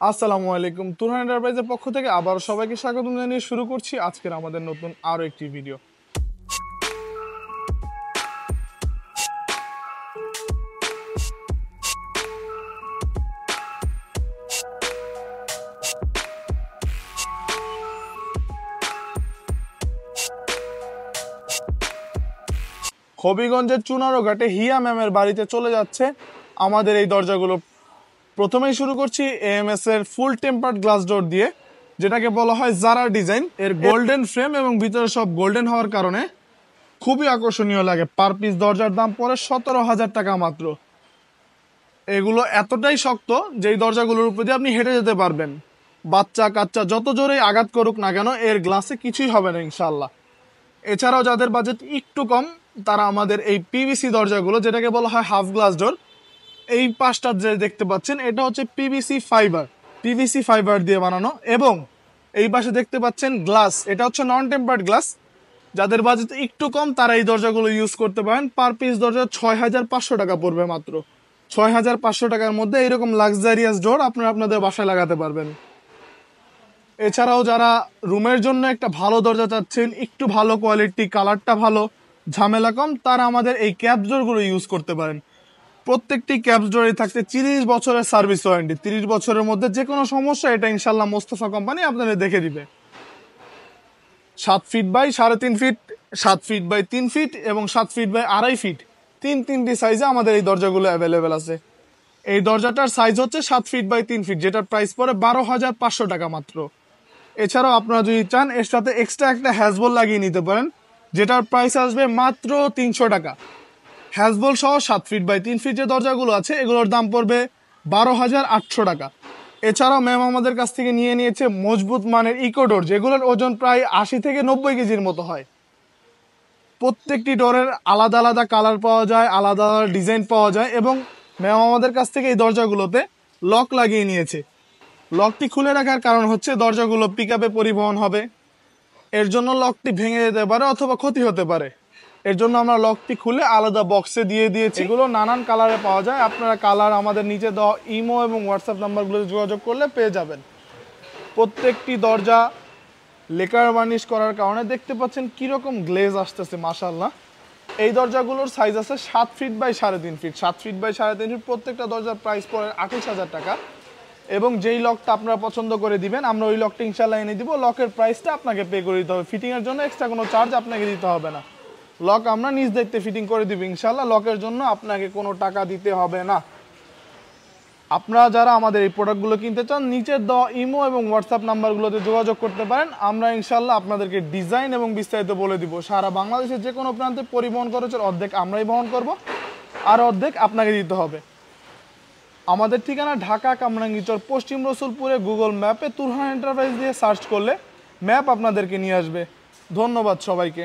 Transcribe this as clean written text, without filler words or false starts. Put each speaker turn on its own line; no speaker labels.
আসসালামু আলাইকুম। তুরহান এন্টারপ্রাইজের পক্ষ থেকে আবার সবাইকে স্বাগত জানিয়ে শুরু করছি আজকের আমাদের নতুন আরো একটি ভিডিও। হবিগঞ্জের চুনারোঘাটে হিয়া ম্যামের বাড়িতে চলে যাচ্ছে আমাদের এই দরজাগুলো। প্রথমেই শুরু করছি এএমএস এর ফুল টেম্পার্ড গ্লাস ডোর দিয়ে, যেটাকে বলা হয় জারা ডিজাইন। এর গোল্ডেন ফ্রেম এবং ভিতরে সব গোল্ডেন হওয়ার কারণে খুবই আকর্ষণীয় লাগে। পার পিস দরজার দাম পড়ে 17,000 টাকা মাত্র। এগুলো এতটাই শক্ত যে এই দরজাগুলোর উপর দিয়ে আপনি হেঁটে যেতে পারবেন। বাচ্চা কাচ্চা যত জোরেই আঘাত করুক না কেন এর গ্লাসে কিছুই হবে না ইনশাল্লাহ। এছাড়াও যাদের বাজেট একটু কম তারা আমাদের এই পিভিসি দরজাগুলো, যেটাকে বলা হয় হাফ গ্লাস ডোর, এই পাঁচটা যে দেখতে পাচ্ছেন এটা হচ্ছে পিভিসি ফাইবার দিয়ে বানানো। এবং এই পাশে দেখতে পাচ্ছেন গ্লাস, এটা হচ্ছে নন টেম্পার্ড গ্লাস। যাদের বাজেট একটু কম তারা এই দরজাগুলো ইউজ করতে পারেন। পার পিস দরজা 6,500 টাকা পড়বে মাত্র। 6,500 টাকার মধ্যে এরকম লাক্সারিয়াস ডোর আপনারা আপনাদের বাসায় লাগাতে পারবেন। এছাড়াও যারা রুমের জন্য একটা ভালো দরজা চাচ্ছেন, একটু ভালো কোয়ালিটি, কালারটা ভালো, ঝামেলা কম, তারা আমাদের এই ক্যাপস ডোরগুলো ইউজ করতে পারেন। প্রত্যেকটি ক্যাপস ডোরে থাকতে 30 বছরের সার্ভিস ওয়ারেন্টি। 30 বছরের মধ্যে যে কোনো সমস্যা এটা ইনশাল্লাহ মোস্তফা কোম্পানি আপনাদের দেখে দিবে। 7 feet by 3.5 feet, 7 feet by 3 feet এবং 7 ফিট বাই 2.5 ফিট, তিনটি সাইজে আমাদের এই দরজাগুলো অ্যাভেলেবেল আছে। এই দরজাটার সাইজ হচ্ছে 7 ফিট বাই 3 ফিট, যেটার প্রাইস পড়ে 12,500 টাকা মাত্র। এছাড়াও আপনারা যদি চান এর সাথে এক্সট্রা একটা হ্যাজবল লাগিয়ে নিতে পারেন, যেটার প্রাইস আসবে মাত্র 300 টাকা। হ্যাজবল সহ 7 ফিট বাই 3 ফিট যে দরজাগুলো আছে এগুলোর দাম পড়বে 12,800 টাকা। এছাড়াও ম্যাম আমাদের কাছ থেকে নিয়ে নিয়েছে মজবুত মানের ইকোডোর, যেগুলোর ওজন প্রায় 80 থেকে 90 কেজির মতো হয়। প্রত্যেকটি ডোরের আলাদা আলাদা কালার পাওয়া যায়, আলাদা আলাদা ডিজাইন পাওয়া যায়। এবং ম্যাম আমাদের কাছ থেকে এই দরজাগুলোতে লক লাগিয়ে নিয়েছে। লকটি খুলে রাখার কারণ হচ্ছে দরজাগুলো পিকআপে পরিবহন হবে, এর জন্য লকটি ভেঙে যেতে পারে অথবা ক্ষতি হতে পারে। এর জন্য আমরা লকটি খুলে আলাদা বক্সে দিয়ে দিয়েছি। এগুলো নানান কালারে পাওয়া যায়, আপনারা কালার আমাদের নিচে দেওয়া ইমো এবং হোয়াটসঅ্যাপ নাম্বারগুলোতে যোগাযোগ করলে পেয়ে যাবেন। প্রত্যেকটি দরজা লেকার বার্নিশ করার কারণে দেখতে পাচ্ছেন কীরকম গ্লেজ আসতেছে মাশাআল্লাহ। এই দরজাগুলোর সাইজ আছে 7 feet by 3.5 feet. 7 feet by 3.5 feet প্রত্যেকটা দরজার প্রাইস পড়ে 28,000 টাকা। এবং যেই লকটা আপনারা পছন্দ করে দিবেন আমরা ওই লকটা ইনশাল্লাহ এনে দিব। লকের প্রাইসটা আপনাকে পে করে দিতে হবে, ফিটিংয়ের জন্য এক্সট্রা কোনো চার্জ আপনাকে দিতে হবে না। লক আমরা নিজ দায়িত্বে ফিটিং করে দিব ইনশাল্লাহ, লকের জন্য আপনাকে কোনো টাকা দিতে হবে না। আপনারা যারা আমাদের এই প্রোডাক্টগুলো কিনতে চান নিচের দেওয়া ইমো এবং হোয়াটসঅ্যাপ নাম্বারগুলোতে যোগাযোগ করতে পারেন। আমরা ইনশাল্লাহ আপনাদেরকে ডিজাইন এবং বিস্তারিত বলে দিব। সারা বাংলাদেশের যে কোনো প্রান্তে পরিবহন খরচের অর্ধেক আমরাই বহন করব, আর অর্ধেক আপনাকে দিতে হবে। আমাদের ঠিকানা ঢাকা কামরাঙ্গীচর পশ্চিম রসুলপুরে। গুগল ম্যাপে তুরহান এন্টারপ্রাইজ দিয়ে সার্চ করলে ম্যাপ আপনাদেরকে নিয়ে আসবে। ধন্যবাদ সবাইকে।